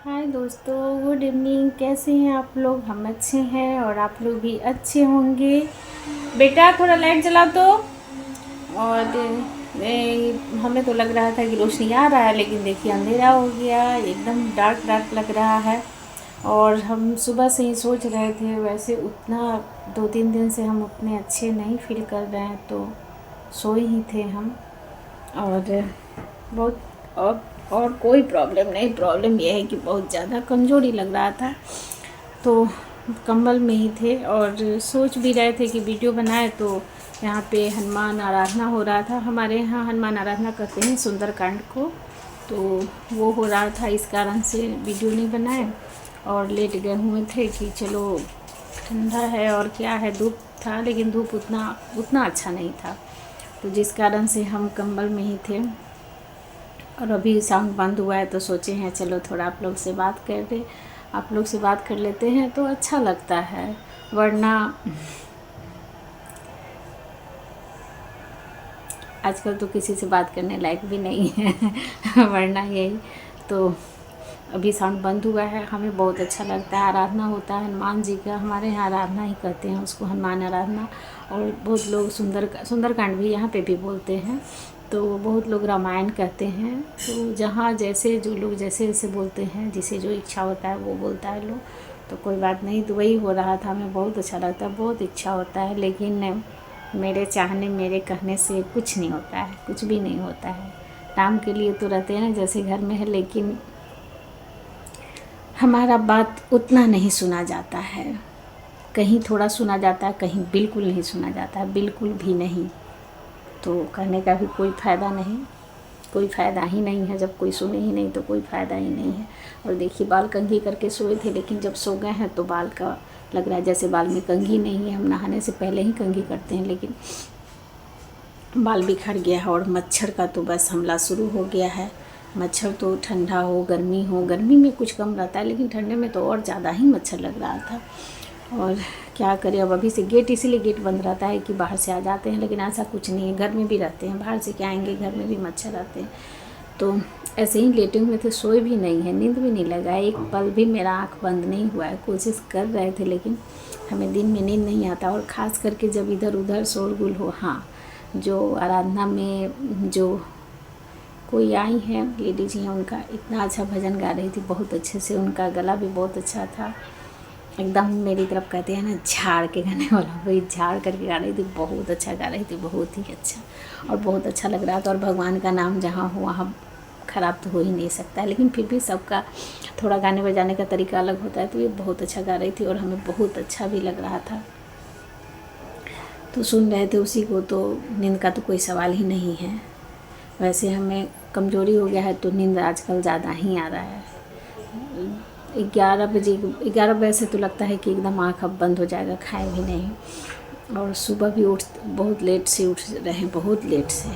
हाय दोस्तों, good evening. कैसे हैं आप लोग? हम अच्छे हैं और आप लोग भी अच्छे होंगे। बेटा थोड़ा लाइट जला तो। और हमें तो लग रहा था कि रोशनी आ रहा है, लेकिन देखिए अंधेरा हो गया, एकदम डार्क डार्क लग रहा है। और हम सुबह से ही सोच रहे थे, वैसे उतना 2-3 दिन से हम उतने अच्छे नहीं फील कर रहे हैं, तो सोए ही थे हम। और बहुत और कोई प्रॉब्लम नहीं, प्रॉब्लम यह है कि बहुत ज़्यादा कमज़ोरी लग रहा था, तो कंबल में ही थे। और सोच भी रहे थे कि वीडियो बनाए, तो यहाँ पे हनुमान आराधना हो रहा था। हमारे यहाँ हनुमान आराधना करते हैं सुंदरकांड को, तो वो हो रहा था, इस कारण से वीडियो नहीं बनाए। और लेट गए हुए थे कि चलो ठंडा है और क्या है, धूप था लेकिन धूप उतना अच्छा नहीं था, तो जिस कारण से हम कंबल में ही थे। और अभी साउंड बंद हुआ है, तो सोचे हैं चलो थोड़ा आप लोग से बात कर लेते हैं, तो अच्छा लगता है। वरना आजकल तो किसी से बात करने लायक भी नहीं है वरना यही तो। अभी साउंड बंद हुआ है, हमें बहुत अच्छा लगता है। आराधना होता है हनुमान जी का, हमारे यहाँ आराधना ही कहते हैं उसको, हनुमान आराधना। और बहुत लोग सुंदरकांड भी यहाँ पे भी बोलते हैं, तो बहुत लोग रामायण कहते हैं। तो जहाँ जैसे जो लोग जैसे जैसे बोलते हैं, जिसे जो इच्छा होता है वो बोलता है लोग, तो कोई बात नहीं। तो वही हो रहा था, हमें बहुत अच्छा लगता है, बहुत इच्छा होता है, लेकिन मेरे चाहने मेरे कहने से कुछ नहीं होता है, कुछ भी नहीं होता है। राम के लिए तो रहते हैं ना, जैसे घर में है, लेकिन हमारा बात उतना नहीं सुना जाता है। कहीं थोड़ा सुना जाता है, कहीं बिल्कुल नहीं सुना जाता है, बिल्कुल भी नहीं। तो कहने का भी कोई फ़ायदा नहीं, कोई फ़ायदा ही नहीं है। जब कोई सुने ही नहीं तो कोई फ़ायदा ही नहीं है। और देखिए बाल कंघी करके सोए थे, लेकिन जब सो गए हैं तो बाल का लग रहा है जैसे बाल में कंघी नहीं है। हम नहाने से पहले ही कंघी करते हैं, लेकिन बाल बिखर गया है। और मच्छर का तो बस हमला शुरू हो गया है। मच्छर तो ठंडा हो गर्मी में कुछ कम रहता है, लेकिन ठंडे में तो और ज़्यादा ही मच्छर लग रहा था। और क्या करें, अब अभी से गेट, इसीलिए गेट बंद रहता है कि बाहर से आ जाते हैं, लेकिन ऐसा कुछ नहीं है, घर में भी रहते हैं। बाहर से क्या आएंगे, घर में भी मच्छर आते हैं। तो ऐसे ही लेटे हुए थे, सोए भी नहीं है, नींद भी नहीं लगा, एक पल भी मेरा आँख बंद नहीं हुआ है। कोशिश कर रहे थे, लेकिन हमें दिन में नींद नहीं आता। और ख़ास करके जब इधर उधर शोरगुल हो। हाँ, जो आराधना में जो कोई आई हैं लेडीज हैं, उनका इतना अच्छा भजन गा रही थी, बहुत अच्छे से, उनका गला भी बहुत अच्छा था। एकदम मेरी तरफ कहते हैं ना, झाड़ के गाने वाला, वही झाड़ करके गा रही थी, बहुत अच्छा गा रही थी, बहुत ही अच्छा। और बहुत अच्छा लग रहा था। और भगवान का नाम जहाँ हो वहाँ ख़राब तो हो ही नहीं सकता है, लेकिन फिर भी सबका थोड़ा गाने बजाने का तरीका अलग होता है। तो ये बहुत अच्छा गा रही थी और हमें बहुत अच्छा भी लग रहा था, तो सुन रहे थे उसी को। तो नींद का तो कोई सवाल ही नहीं है। वैसे हमें कमज़ोरी हो गया है, तो नींद आजकल ज़्यादा ही आ रहा है। 11 बजे से तो लगता है कि एकदम आँख अब बंद हो जाएगा, खाए भी नहीं। और सुबह भी बहुत लेट से उठ रहे हैं, बहुत लेट से,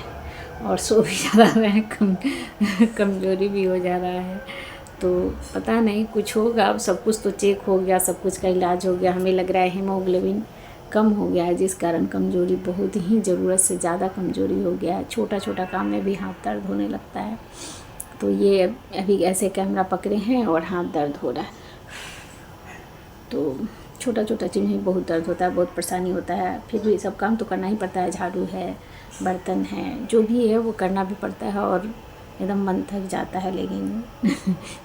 और सो भी जा रहे हैं, कमज़ोरी भी हो जा रहा है। तो पता नहीं कुछ होगा। अब सब कुछ तो चेक हो गया, सब कुछ का इलाज हो गया। हमें लग रहा है हीमोग्लोबिन कम हो गया है, जिस कारण कमज़ोरी, बहुत ही ज़रूरत से ज़्यादा कमज़ोरी हो गया है। छोटा छोटा काम में भी हाथ दर्द होने लगता है। तो ये अभी ऐसे कैमरा पकड़े हैं और हाथ दर्द हो रहा है, तो छोटा छोटा चीज़ में बहुत दर्द होता है, बहुत परेशानी होता है। फिर भी सब काम तो करना ही पड़ता है, झाड़ू है, बर्तन है, जो भी है वो करना भी पड़ता है। और एकदम मन थक जाता है, लेकिन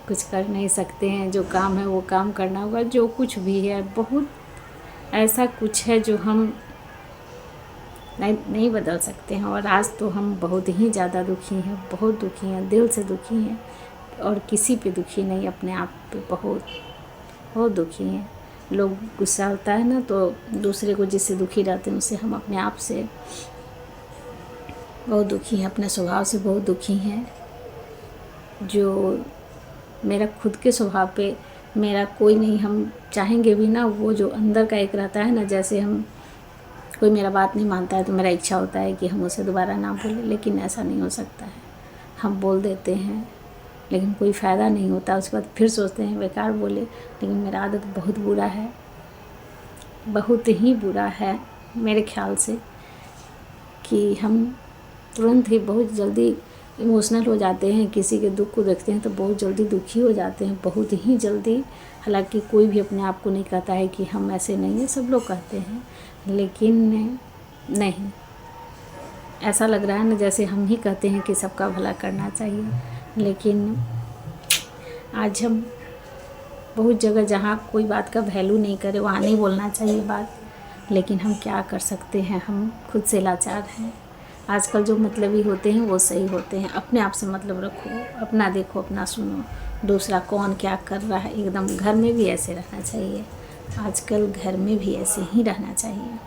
कुछ कर नहीं सकते हैं। जो काम है वो काम करना होगा, जो कुछ भी है। बहुत ऐसा कुछ है जो हम नहीं बदल सकते हैं। और आज तो हम बहुत ही ज़्यादा दुखी हैं, बहुत दुखी हैं, दिल से दुखी हैं। और किसी पे दुखी नहीं, अपने आप पे बहुत बहुत दुखी हैं। लोग गुस्सा होता है ना, तो दूसरे को जिससे दुखी रहते हैं उससे, हम अपने आप से बहुत दुखी हैं, अपने स्वभाव से बहुत दुखी हैं। जो मेरा खुद के स्वभाव पे मेरा कोई नहीं, हम चाहेंगे भी ना, वो जो अंदर का एक रहता है ना, जैसे हम, कोई मेरा बात नहीं मानता है तो मेरा इच्छा होता है कि हम उसे दोबारा ना बोलें, लेकिन ऐसा नहीं हो सकता है। हम बोल देते हैं, लेकिन कोई फ़ायदा नहीं होता। उसके बाद फिर सोचते हैं बेकार बोले। लेकिन मेरा आदत बहुत बुरा है, बहुत ही बुरा है मेरे ख्याल से, कि हम तुरंत ही बहुत जल्दी इमोशनल हो जाते हैं, किसी के दुख को देखते हैं तो बहुत जल्दी दुखी हो जाते हैं, बहुत ही जल्दी। हालांकि कोई भी अपने आप को नहीं कहता है कि हम ऐसे नहीं हैं, सब लोग कहते हैं, लेकिन नहीं, ऐसा लग रहा है ना जैसे हम ही कहते हैं कि सबका भला करना चाहिए। लेकिन आज हम बहुत जगह जहाँ कोई बात का वैल्यू नहीं करे वहाँ नहीं बोलना चाहिए बात, लेकिन हम क्या कर सकते हैं, हम खुद से लाचार हैं। आजकल जो मतलबी होते हैं वो सही होते हैं। अपने आप से मतलब रखो, अपना देखो, अपना सुनो, दूसरा कौन क्या कर रहा है। एकदम घर में भी ऐसे रहना चाहिए, आजकल घर में भी ऐसे ही रहना चाहिए।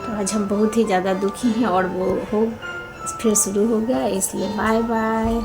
तो आज हम बहुत ही ज़्यादा दुखी हैं और वो हो फिर शुरू हो गया, इसलिए बाय बाय।